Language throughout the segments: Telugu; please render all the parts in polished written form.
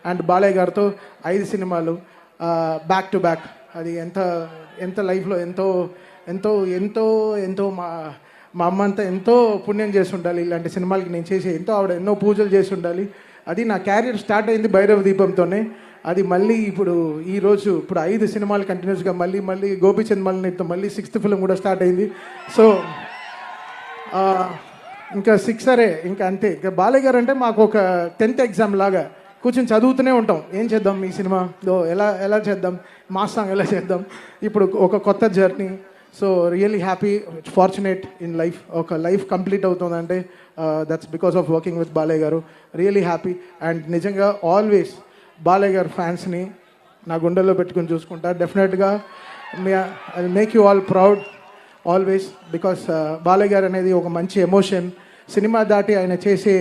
అండ్ బాలయ్య గారితో 5 సినిమాలు బ్యాక్ టు బ్యాక్. అది ఎంత ఎంత లైఫ్లో ఎంతో ఎంతో ఎంతో ఎంతో మా అమ్మ అంతా ఎంతో పుణ్యం చేసి ఉండాలి ఇలాంటి సినిమాలకి నేను చేసి ఆవిడ ఎన్నో పూజలు చేసి ఉండాలి. అది నా క్యారియర్ స్టార్ట్ అయింది భైరవ దీపంతోనే. అది మళ్ళీ ఇప్పుడు 5 సినిమాలు కంటిన్యూస్గా మళ్ళీ గోపీచంద్ మల్లితో మళ్ళీ 6th ఫిల్మ్ కూడా స్టార్ట్ అయింది. సో ఇంకా 6 ఇంకా అంతే. ఇంకా బాలయ్య గారు అంటే మాకు ఒక 10th ఎగ్జామ్ లాగా కూర్చొని చదువుతూనే ఉంటాం. ఏం చేద్దాం ఈ సినిమాలో, ఎలా చేద్దాం, మాస్ సాంగ్ ఎలా చేద్దాం, ఇప్పుడు ఒక కొత్త journey. So really happy, fortunate in life. ఒక లైఫ్ కంప్లీట్ అవుతుందంటే that's because of working with Balayya garu. Really happy. And నిజంగా ఆల్వేస్ బాలయ్య గారు ఫ్యాన్స్ని నా గుండెల్లో పెట్టుకుని చూసుకుంటా. డెఫినెట్గా I make you all proud always. Because Balayya garu అనేది ఒక మంచి ఎమోషన్. సినిమా దాటి ఆయన చేసే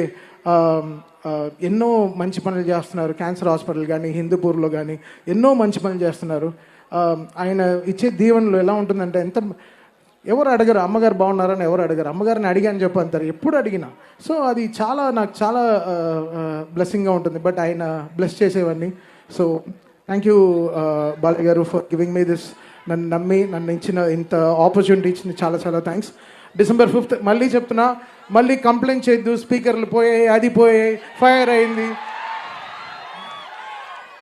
ఎన్నో మంచి పనులు చేస్తున్నారు. క్యాన్సర్ హాస్పిటల్ కానీ, హిందూపూర్లో కానీ ఎన్నో మంచి పనులు చేస్తున్నారు. ఆయన ఇచ్చే దీవెనలు ఎలా ఉంటుందంటే, ఎవరు అడగరు అమ్మగారు బాగున్నారని, ఎవరు అడగరు. అమ్మగారిని అడిగాని చెప్పి అంటారు ఎప్పుడు అడిగినా. సో అది నాకు చాలా బ్లెస్సింగ్గా ఉంటుంది. బట్ ఆయన బ్లెస్ చేసేవన్నీ. సో థ్యాంక్ యూ బాలయ్య గారు ఫర్ గివింగ్ మీ దిస్. నన్ను నమ్మి నన్ను ఇచ్చిన ఇంత ఆపర్చునిటీ ఇచ్చింది చాలా చాలా థ్యాంక్స్. December 5th మళ్ళీ చెప్తున్నా, మళ్ళీ కంప్లైంట్ చేయొద్దు, స్పీకర్లు పోయాయి, అది పోయాయి, ఫైర్ అయింది.